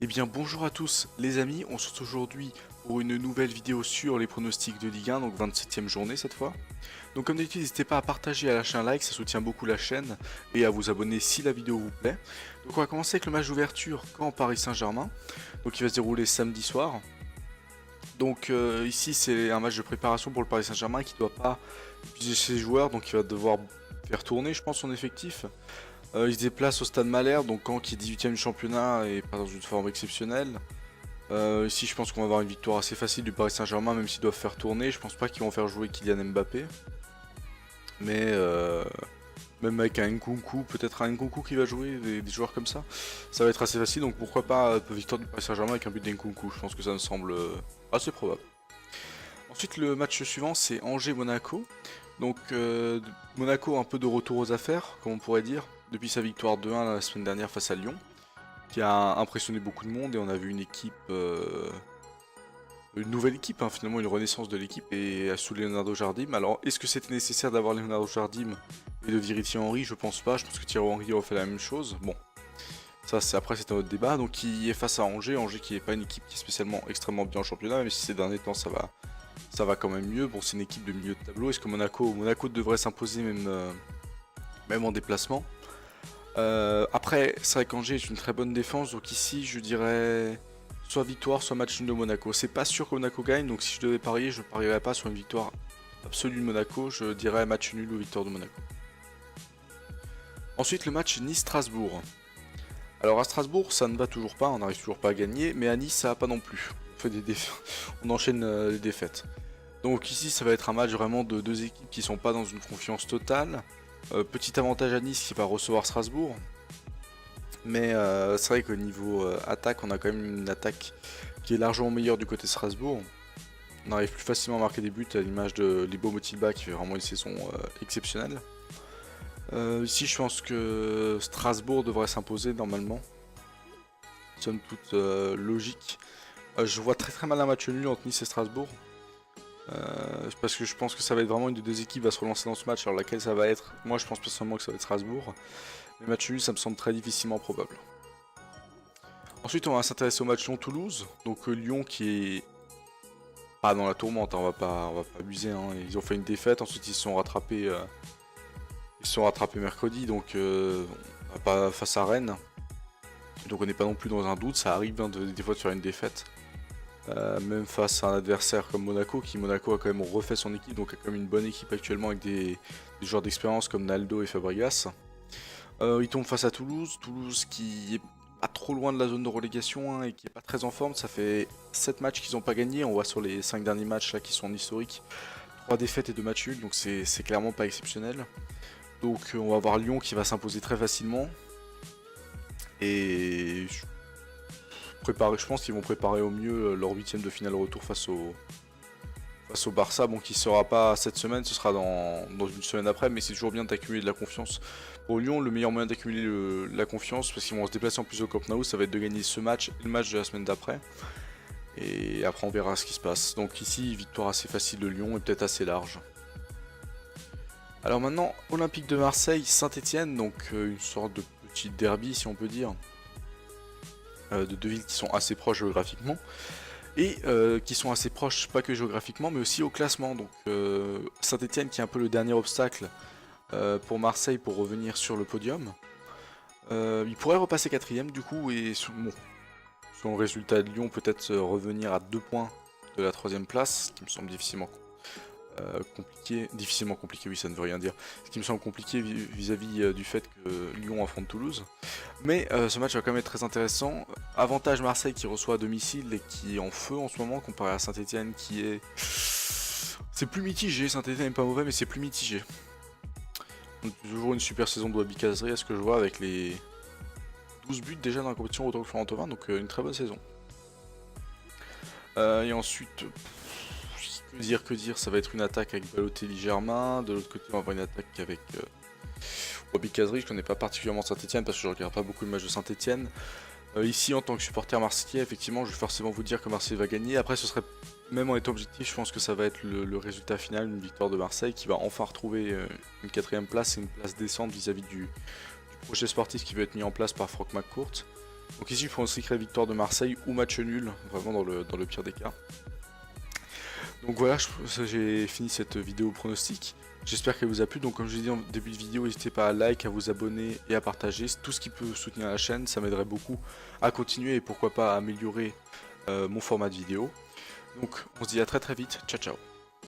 Eh bien bonjour à tous les amis, on se retrouve aujourd'hui pour une nouvelle vidéo sur les pronostics de Ligue 1, donc 27e journée cette fois. Donc comme d'habitude n'hésitez pas à partager et à lâcher un like, ça soutient beaucoup la chaîne, et à vous abonner si la vidéo vous plaît. Donc on va commencer avec le match d'ouverture Caen Paris Saint-Germain, donc il va se dérouler samedi soir. Donc ici c'est un match de préparation pour le Paris Saint-Germain qui ne doit pas utiliser ses joueurs, donc il va devoir faire tourner je pense son effectif. Il se déplace au Stade Malherbe, donc Caen qui est 18ème du championnat et pas dans une forme exceptionnelle. Ici je pense qu'on va avoir une victoire assez facile du Paris Saint-Germain, même s'ils doivent faire tourner. Je pense pas qu'ils vont faire jouer Kylian Mbappé. Mais même avec un Nkunku, peut-être un Nkunku qui va jouer, des joueurs comme ça va être assez facile. Donc pourquoi pas victoire du Paris Saint-Germain avec un but d'Nkunku. Je pense que ça me semble assez probable. Ensuite le match suivant c'est Angers-Monaco. Donc Monaco un peu de retour aux affaires, comme on pourrait dire, depuis sa victoire 2-1 la semaine dernière face à Lyon, qui a impressionné beaucoup de monde et on a vu une équipe, une nouvelle équipe, hein, finalement une renaissance de l'équipe et sous Leonardo Jardim. Alors est-ce que c'était nécessaire d'avoir Leonardo Jardim et de virer Thierry Henry? Je pense pas, je pense que Thierry Henry aurait fait la même chose. Bon, ça c'est après c'est un autre débat. Donc il est face à Angers, Angers qui n'est pas une équipe qui est spécialement extrêmement bien en championnat, même si ces derniers temps ça va quand même mieux. Bon, c'est une équipe de milieu de tableau. Est-ce que Monaco devrait s'imposer même en déplacement? Après, c'est vrai qu'Angers est une très bonne défense, donc ici je dirais soit victoire, soit match nul de Monaco. C'est pas sûr que Monaco gagne, donc si je devais parier, je parierais pas sur une victoire absolue de Monaco, je dirais match nul ou victoire de Monaco. Ensuite, le match Nice-Strasbourg. Alors à Strasbourg, ça ne va toujours pas, on n'arrive toujours pas à gagner, mais à Nice, ça va pas non plus. On enchaîne les défaites. Donc ici, ça va être un match vraiment de deux équipes qui sont pas dans une confiance totale. Petit avantage à Nice qui va recevoir Strasbourg. Mais c'est vrai qu'au niveau attaque, on a quand même une attaque qui est largement meilleure du côté de Strasbourg. On arrive plus facilement à marquer des buts à l'image de Libo Motilba qui fait vraiment une saison exceptionnelle. Ici, je pense que Strasbourg devrait s'imposer normalement. Somme toute logique. Je vois très mal un match nul entre Nice et Strasbourg. Parce que je pense que ça va être vraiment une des deux équipes qui va se relancer dans ce match, alors laquelle ça va être. Moi je pense personnellement que ça va être Strasbourg. Mais match nul ça me semble très difficilement probable. Ensuite on va s'intéresser au match Lyon-Toulouse. Donc Lyon qui est pas dans la tourmente, hein, on va pas abuser. Hein. Ils ont fait une défaite, ensuite ils se sont rattrapés, mercredi, donc pas face à Rennes. Donc on n'est pas non plus dans un doute, ça arrive hein, des fois de faire une défaite. Même face à un adversaire comme Monaco, Monaco a quand même refait son équipe, donc a quand même une bonne équipe actuellement avec des joueurs d'expérience comme Naldo et Fabregas. Il tombe face à Toulouse, Toulouse qui est pas trop loin de la zone de relégation hein, et qui est pas très en forme. Ça fait 7 matchs qu'ils n'ont pas gagné, on voit sur les 5 derniers matchs là qui sont en historique, 3 défaites et 2 matchs nuls, donc c'est clairement pas exceptionnel. Donc on va voir Lyon qui va s'imposer très facilement. Et je pense qu'ils vont préparer au mieux leur huitième de finale retour face au Barça, bon qui sera pas cette semaine, ce sera dans une semaine après, mais c'est toujours bien d'accumuler de la confiance. Pour Lyon, le meilleur moyen d'accumuler la confiance, parce qu'ils vont se déplacer en plus au Camp Nou, ça va être de gagner ce match et le match de la semaine d'après. Et après on verra ce qui se passe. Donc ici, victoire assez facile de Lyon et peut-être assez large. Alors maintenant, Olympique de Marseille, Saint-Etienne, donc une sorte de petit derby si on peut dire. De deux villes qui sont assez proches géographiquement et qui sont assez proches pas que géographiquement mais aussi au classement. Donc Saint-Etienne qui est un peu le dernier obstacle pour Marseille pour revenir sur le podium. Il pourrait repasser quatrième du coup et son résultat de Lyon peut-être revenir à 2 points de la troisième place, ce qui me semble difficilement compliqué, oui ça ne veut rien dire, ce qui me semble compliqué vis-à-vis du fait que Lyon affronte Toulouse. Mais ce match va quand même être très intéressant. Avantage Marseille qui reçoit à domicile et qui est en feu en ce moment comparé à Saint-Etienne qui est... C'est plus mitigé, Saint-Etienne n'est pas mauvais mais c'est plus mitigé. Donc, toujours une super saison de Wabi Kazri à ce que je vois avec les 12 buts déjà dans la compétition autant que Florent Thauvin, donc une très bonne saison. Et ensuite... Que dire, ça va être une attaque avec Balotelli Germain, de l'autre côté on va avoir une attaque avec Wabi Kazri, je connais pas particulièrement Saint-Etienne parce que je regarde pas beaucoup de matchs de Saint-Etienne. Ici en tant que supporter marseillais, effectivement je vais forcément vous dire que Marseille va gagner, après ce serait, même en étant objectif, je pense que ça va être le résultat final, une victoire de Marseille qui va enfin retrouver une quatrième place et une place décente vis-à-vis du projet sportif qui veut être mis en place par Franck McCourt. Donc ici je pronostiquerai victoire de Marseille ou match nul, vraiment dans le pire des cas. Donc voilà, j'ai fini cette vidéo pronostic. J'espère qu'elle vous a plu. Donc comme je l'ai dit en début de vidéo, n'hésitez pas à like, à vous abonner et à partager. Tout ce qui peut soutenir la chaîne, ça m'aiderait beaucoup à continuer et pourquoi pas à améliorer mon format de vidéo. Donc on se dit à très vite. Ciao ciao.